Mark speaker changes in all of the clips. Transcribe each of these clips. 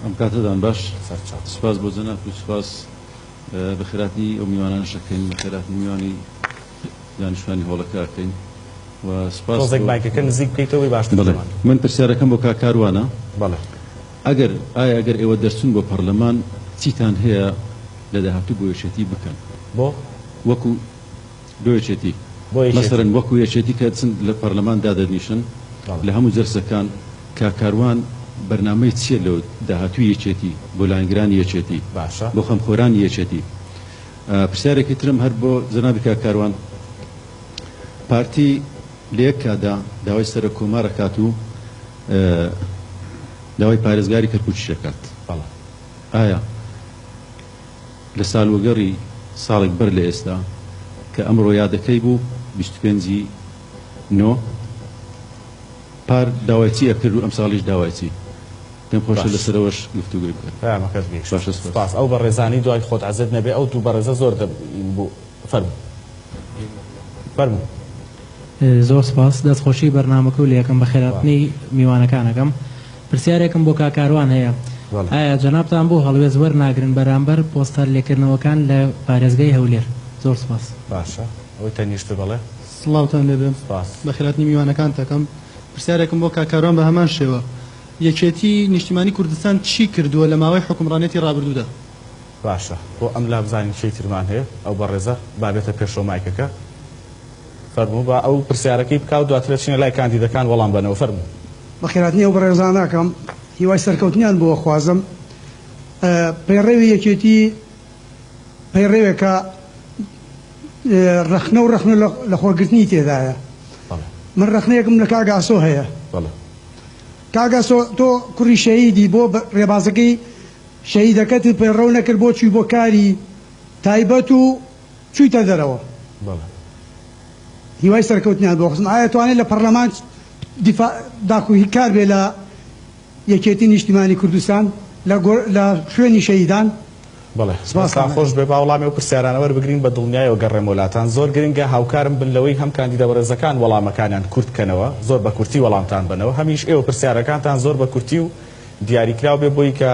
Speaker 1: ئەم کاتەدان باش سپاس بۆ جەناب و سپاس بەخێراتی ئەو میوانانە شەکەین بەخێراتی میوانی دانیشتوانی هۆڵەکەکەین و سپاس
Speaker 2: تۆزێک نزیک بکەیتەوەی باشتر.
Speaker 1: من پرسیارەکەم بۆ کاکاروانە ئەگەر ئێوە دەرچون بۆ پەرلەمان چیتان هەیە لە داهاتوو بۆ یەکێتی بکەن
Speaker 2: بۆ
Speaker 1: وەکو بۆ یەکێتی مەسەرەن وەکو یەکێتی کە چند لە پەرلەمان دادەنیشن لە هەموو جەرسەکان کاکاروان بەرنامەی چیە لەو داهاتووی یەکێتی بۆ لایەنگرانی یەکێتی بۆ خەمخۆرانی یەکێتی. پرسیارێکی ترم هەر بۆ جەنابی کاکاروان پارتی لە یەک کادا داوای سەرە کۆمارەکات و داوای پارێزگاری کەرکووکیشەکات ئایا لە ساڵوەگەڕی ساڵێک بەر لە ئێستا کە ئەمڕۆ یادەکەی بوو 25 نۆ پار داوای چی ئەکرد و ئەم ساڵیش داوای چی دەم خۆشە لەسەرەوەش گفتوگوی بکەن.
Speaker 2: سپاس. ئەو بەڕێزانی دوای خۆت عەزت نەبێ ئەو دوو بەڕێزە زۆر بوو. فەرموو.
Speaker 3: زۆر سپاس دەستخۆشی بەرنامەکە و لە یەکەم بەخێراتنی میوانەکانەکەم. پرسیارێکم بۆ کاکاروان هەیە ئایا جەنابتان بۆ هەڵوێز وەرناگرن بەرامبەر پۆستەر لێکردنەوەکان لە پارێزگای هەولێر؟ زۆر سپاس.
Speaker 2: باشە ئەوەی تەنیشتە بەڵێ.
Speaker 4: سڵاوتان لێبێم بەخێراتنی میوانەکان تەکەم. پرسیارێکم بۆ کاکاروان بە هەمان شێوە یەکێتی نیشتیمانی کوردستان چی کردووە لە ماوەی حکومڕانێتی ڕابردوودا؟
Speaker 2: باشە بۆ ئەم لا بزانین چی ترمان هەیە ئەو بەڕێزە بابێتە پێشەوە مایکەکە. فەرموو بە ئەو پرسیارەکەی بکاو دواترە چینە لای کاندیدەکان وەڵام بنەوە. فەرموو.
Speaker 5: بەخێراتنی ئەو بەڕێزانەکەم هیوای سەرکەوتنیان بۆ خوازم پەیڕێوی یەکێتی پەیڕێوێکە ڕەخنە و ڕەخنە لە خۆرگرتنی تێدایە. من ڕەخنەیەکم لە کاگاسۆ هەیە. کاگاسۆ تۆ کوڕی شەهیدی بۆ ڕێبازەکەی شەهیدەکەت پەیڕەو نەکرد بۆ چووی بۆ کاری تایبەت و چوویتە دەرەوە. هیوای سەرکەوتنیان بۆ خستم ئایا توانێت لە پەرلەمان داخوی کار بێ لە یەکێتی نیشتیمانی کوردستان لە شوێنی شەهیدان؟
Speaker 2: بەڵێ سپاسان خۆش بێ باوەڵامی و پرسیارانە وەربگرین بە دڵنیایەوە گەڕێم وڵاتان. زۆر گرنگە هاوکارم بن لەوەی هەم کاندیدە بەڕێزەکان وەڵامەکانیان کورت بکەنەوە زۆر بە کورتی وەڵامتان بنەوە. هەمیش ئێوە پرسیارەکانتان زۆر بە کورتی و دیاریکراو بێ بۆی کە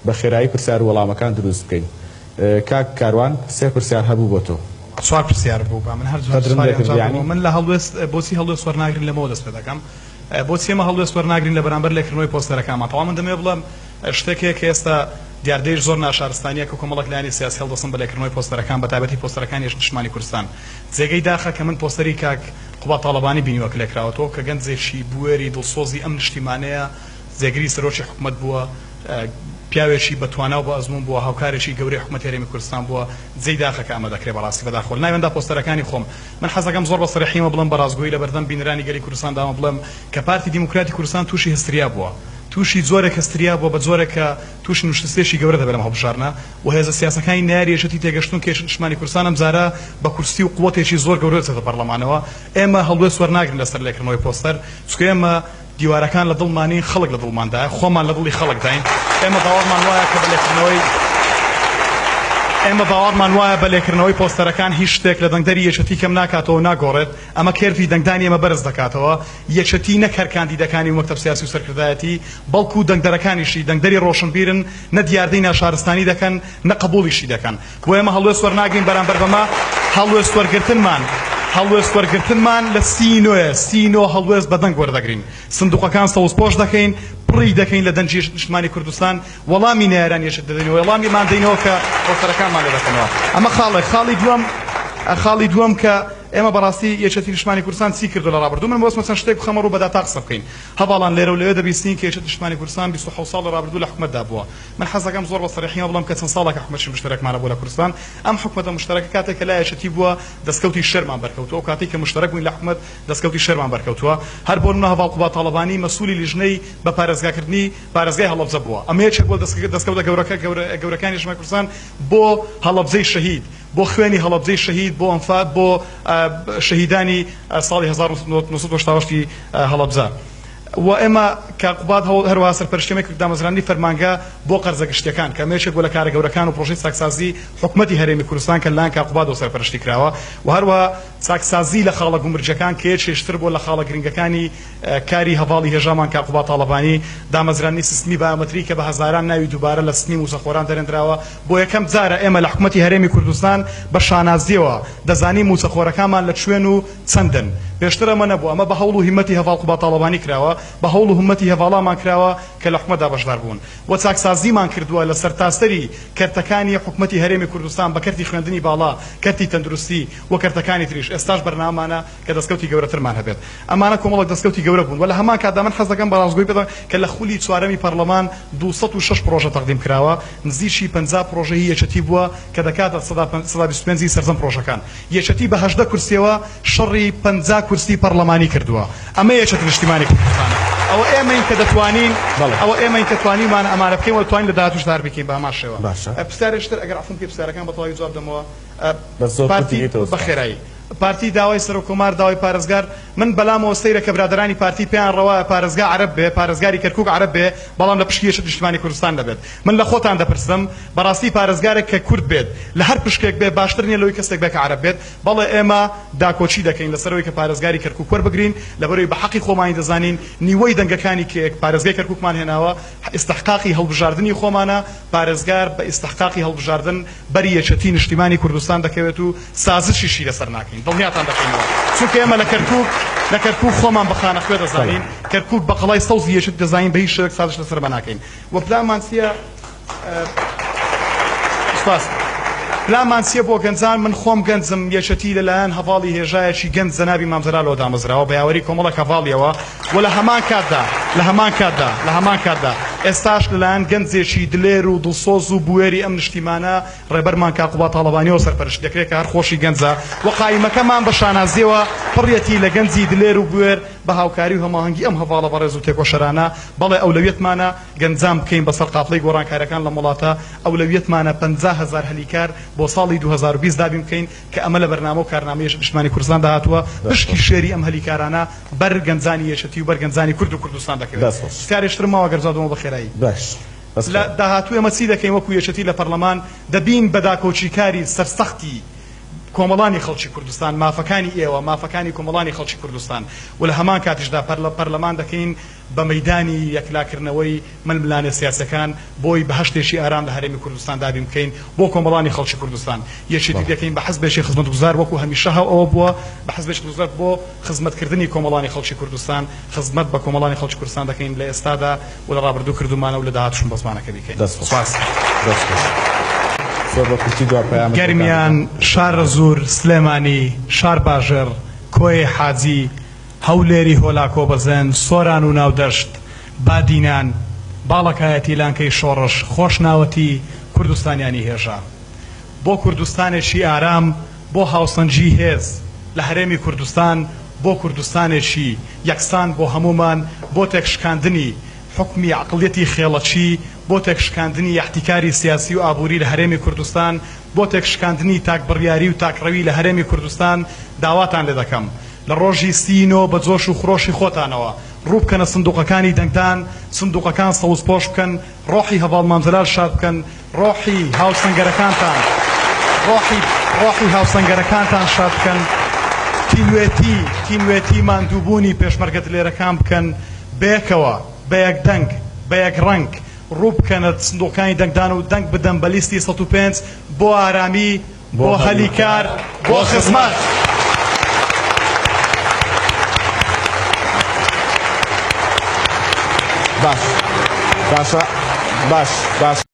Speaker 2: بە خێرایی پرسیار و وەڵامەکان دروست بکەین. کاک کاروان سێ پرسیار هەبوو بۆ تۆ.
Speaker 6: چوار پرسیار بوو من هەر من لە هەڵوێست بۆچی هەڵوێست وەرناگرین لەمەوە دەست پێ دەکەم. بۆچی ئێمە هەڵوێست وەرناگرین لە بەرامبەر لێکردنەوەی پۆستەرەکانمان. تەواو من دەمێ بڵێم شتێکێک کە ئێستا دیاردەیەش زۆر ناشارستانیە کە کۆمەڵێک لایەنی سیاسی هەڵدەستن بە لێکردنەوەی پۆستەرەکان بە تایبەتی پۆستەرەکانی نیشتیمانی کوردستان. جێگەی داخە کە من پۆستەری کاک قوبات تاڵەبانی بینیوە کە لێکراوەتەوە کە گەنجێکی بوەری دڵسۆزی ئەم نیشتیمانەیە جێگری سەرۆکی حکوومەت بووە پیاوێکی بەتوانا و بە ئەزمون بووە هاوکارێکی گەورەی حکوومەتی هەرێمی کوردستان بووە. جێی داخە کە ئەمە دەکرێت بەڕاستی بەداخۆ ناوێندا پۆستەرەکانی خۆم من حەزەکەم زۆر بە سەرەحیمە بڵێم بە ڕاستگۆیی لە بەردەم بینەرانی گەلی کوردستان دامە بڵێم کە پارتی دیموکراتی کوردستان تووشی هەستریا بووە تووشی زۆرێک هەستریا بووە بە جۆرێکە تووشی نوشتێشی گەورە دەبێت لەم هەڵبژارنە و هێزە سیاسەکانی ناریێژەتی تێگەشتون کێش نیشتیمانی کوردستان ئەم جارە بە کورسی و قووەتێکی زۆر گەورە دەچێتە پەرلەمانەوە. ئێمە هەڵوێست وەرناگرین لەسەر لێکردنەوەی پۆستەر چونکە ئێمە دیوارەکان لە دڵمانی خەڵک لە دڵماندایە خۆمان لە دڵی خەڵک داین. ئێمە باوەڕمان وایە کە باوەڕمان وایە بە لێکردنەوەی پۆستەرەکان هیچ شتێک لە دەنگدەری یەکێتی کەم ناکاتەوە ناگۆڕێت. ئەمە کێرفی دەنگدانی ئێمە بەرز دەکاتەوە. یەکێتی نەک هەر کاندیدەکانی و مەکتەب سیاسی و سەرکردایەتی بەڵکو دەنگدەرەکانیشی دەنگدەری ڕۆشنبیرن نە دیاردەی ناشارستانی دەکەن نە قبوڵیشی دەکەن. بۆ ئێمە هەڵوێست وەرناگرین بەرامبەر بەمە هەڵوێست وەرگرتنمان لە سینۆ هەڵوێست بە دەنگ وەردەگرین. سندوقەکان سەوز پۆش دەکەین پڕی دەکەین لە دەنجی نیشتیمانی کوردستان وەڵامی نێران یەشت دەدەینەوە وەڵامیمان دەینەوە کە پۆستەرەکانمان لێ دەکەنەوە. ئەمە خاڵی دووەم کە ئێمە بەڕاستی یەکێتی نیشتیمانی کوردستان چی کردو لە ڕابردوو. من بۆسمە چەند شتێک خەمە ڕوو بەداتا قسە بکەین. هەواڵان لێرە و لەوێ دەبیستین کە یەکێتی نیشتیمانی کوردستان 27 ساڵ لە ڕابردوو لە حکومەتدا بووە. من حەزەکەم زۆر بە سەرەحیمە بڵێم کە چەند ساڵێک حکومەتی مشتەرەکمانە بوو لە کوردستان. ئەم حکومەتە مشتەرەکە کاتێک کە لای یەکێتی بووە دەستکەوتی شەرمان بەرکەوتووە و کاتێک کە مشتەرەک بووین لە حکومەت دەستکەوتی شەرمان بەرکەوتووە. هەر بۆ نمونە هەواڵ قوبات تاڵەبانی مەسئولی لیژنەی بە پارێزگاکردنی پارێزگای هەڵەبجە بووە. ئەمە یەکێک بووە دەستکەوتە گەورەکانی نیشتیمانی کوردستان بۆ هەڵەبجەی شەهید بۆ خوێنی هەڵەبجەی شەهید بۆ ئەنفات بۆ شەهیدانی ساڵی 1970 هەڵەبجە. و ئێمە کاقوبات هەروەها سەرپەرشتیەکەی دامەزرانی فەرمانگە بۆ قەرزە گشتیەکان کە مێشێک بۆ لە کارە گەورەکان و پرۆژەی چاکسازی حکومەتی هەرێمی کوردستان کە لایەن کاقوبات و سەرپەرشتی کراوە و هەروەها چاکسازی لە خاڵە گومرجەکان کە چێشتر بۆ لە خاڵە گرنگەکانی کاری هەواڵی هێژامان کاقوبا تاڵەبانی دامەزرانی سیستمی بایۆمەتری کە بە هەزاران ناوی دووبارە لە سنی موچەخۆران دەرێنراوە بۆ یەکەم جارە ئێمە لە حکومەتی هەرێمی کوردستان بە شانازیەوە دەزانین موچەخۆرەکانمان لە کوێن و چەندن پێشتر ئەمە نەبوو ئەمە بە هەوڵ و هیمەتی هەواڵ قوبا تاڵەبانی کراوە بە هەوڵ و هیمەتی هەواڵامان کراوە کە لە حکومەتدا بەشدار بوون و چاکسازیمان کردووە لە سەرتاسەری کەرتەکانی حکومەتی هەرێمی کوردستان بە کەرتی خوێندنی باڵا کەرتی تەندروستی و کەرتەکانی تریش ئێستاش بەرنامانە کە دەستکەوتی گەورەترمان هەبێت ئەمانە کۆمەڵک دەستکەوتی گەورە بوون و لە هەمان کاتدا من حەز دەکەم بەڕازگۆی بدەم کە لە خولی چوارەمی پەرلەمان 206 پرۆژە تەقدیم کراوە نزیکی 50 پرۆژەی یەکەتی بووە کە دەکاتە 125 سەرجەم پرۆژەکان یەکەتی بە 18 کورسیەوە شەڕی 50 کورسی پەرلەمانی کردووە ئەمە یەکەتی نیشتیمانی کوردستانە ئەوە ئێمەین کە دەتوانین ئەوە ئێمەین کە توانیمان ئەمانە بکەین و توانین لە داهاتووش دار بکەین بە هەمان شێوە پرسیارێکتر ئەگەر عفوم پێ پرسیارەکان بەتەواوی جواب دەمەوە پارتی بەخێرایی پارتی داوای سەرۆکۆمار داوای پارێزگار من بەلامەوە سەیرە کە برادرانی پارتی پێیان ڕەوایە پارێزگا عەرەب بێ پارێزگاری کەرکووک عەرەب بێ بەڵام لە پشکی یەکێتی نیشتیمانی کوردستان دەبێت من لە خۆتان دەپرسم بەڕاستی پارێزگارێک کە کورد بێت لە هەر پشکێک بێ باشتر نیە لەوەی کەسێک بێ کە عەرەب بێت بەڵێ ئێمە داکۆچی دەکەین لەسەرەوەی کە پارێزگاری کەرکووک وەربگرین لەبەرەوەی بە حەقی خۆمانی دەزانین نیوەی دەنگەکانی کە پارێزگای کەرکووکمان هێناوە ئیستحقاقی هەڵبژاردننی خۆمانە پارێزگار بە ئیستحقاقی هەڵبژاردن بەری یەکێتی نیشتیمانی کوردستان دەکەوێت و سازشیشی لەسەر ناکەین دڵنیاتان دەکەینەوە چونکە ئێمە لە کەرکووک خۆمان بەخانە خوێ دەزانین کەرکووک بە قەڵای سەوزی یەکێت دەزانین بە هیچ شێوەیەک سازش لەسەر بەناکەین و پلانمان چییە پلانمان چییە بۆ گەنجان من خۆم گەنجم یەکێتی لەلایەن هەواڵی هێژایەکی گەنج جەنابی مامزەرالەوە دامەزراوە بە یاوەری کۆمەڵێک هەواڵیەوە و لە هەمان کاتدا ئێستاش لەلایەن گەنجێکی دلێر و دڵسۆز و بوێری ئەم نیشتیمانە ڕێبەرمان کاقوبا تاڵەبانیەوە سەرپەرشت دەکرێت کە هەر خۆشی گەنجە و قایمەکەمان بە شانازیەوە پڕیەتی لە گەنجی دلێر و بوێر بە هاوکاری و هەماهەنگی ئەم هەواڵە بەڕێز و تێکۆشەرانە بەڵێ ئەولەویەتمانە گەنجان بکەین بەسەر قافڵەی گۆڕانکاریەکان لە وڵاتە ئەولەویەتمانە 50,000 هەلیکار بۆ ساڵی 2020 دابین بکەین کە ئەمە لە بەرنامە و کارنامەی نیشتیمانی کوردستان داهاتووە پشکی شێری ئەم هەلیکارانە بەر گەنجانی یەکێتی و بەر گەنجانی کورد و کوردستان دەکەوێت پرسیارێکتر ماوە گەر جواب دەمەوە بەخێرایی لە داهاتوو ئێمە چی دەکەین وەکو یەکێتی لە پەرلەمان دەبین بە داکۆچیکاری سەرسەختی کۆمەڵانی خەڵکی کوردستان مافەکانی ئێوە مافەکانی کۆمەڵانی خەڵکی کوردستان و لە هەمان کاتیشدا پەرلەمان دەکەین بە مەیدانی یەکلاکردنەوەی ململانە سیاسەکان بۆی بەهەشتێکی ئارام لە هەرێمی کوردستان دابین بکەین بۆ کۆمەڵانی خەڵکی کوردستان یەکێتی دەکەین بە حەزبێکی خزمەتگوزار وەکو هەمیشە ئەوە بووە بە حەزبێکی خزمەت بۆ خزمەتکردنی کۆمەڵانی خەڵکی کوردستان خزمەت بە کۆمەڵانی خەڵکی کوردستان دەکەین لە ئێستادا و لە ڕابردوو کردومانە و لە داهاتووشم بەزمانەکە بیکەین گەرمیان شار زور سلێمانی شار باژەر کۆی حاجی هەولێری هۆلاکۆ بەزەن سۆران و ناودەشت بادینان باڵەکایەتی لانکەی شۆڕش خۆشناوەتی کوردستانیانی هێژا بۆ کوردستانێکی ئارام بۆ هاوسەنجی هێز لە هەرێمی کوردستان بۆ کوردستانێکی یەکسان بۆ هەمومان بۆ تێکشکاندنی حکمی عقڵیەتی خێڵەچی بۆ تێکشکاندنی یاحتیکاری سیاسی و ئابووری لە هەرێمی کوردستان بۆ تێکشکاندنی تاکبڕیاری و تاکڕەوی لە هەرێمی کوردستان داواتان لێ دەکەم لە ڕۆژی سینۆ بە جۆش و خڕۆشی خۆتانەوە ڕوو بکەنە سندوقەکانی دەنگدان سندوقەکان سەوز پۆش بکەن ڕۆحی هەواڵ مامزەلال شاد بکەن ڕۆحی هاوسەنگەرەکانتان شاد بکەن تینوێتی ماندووبوونی پێشمەرگە دلێرەکان بکەن بەیەکەوە بە یەک دەنگ بە یەک ڕەنگ ڕوو بکەنە سندوقەکانی دەنگدان و دەنگ بدەن بە لیستی 105 بۆ ئارامی بۆ هەلیکار بۆ خزمەت
Speaker 2: باش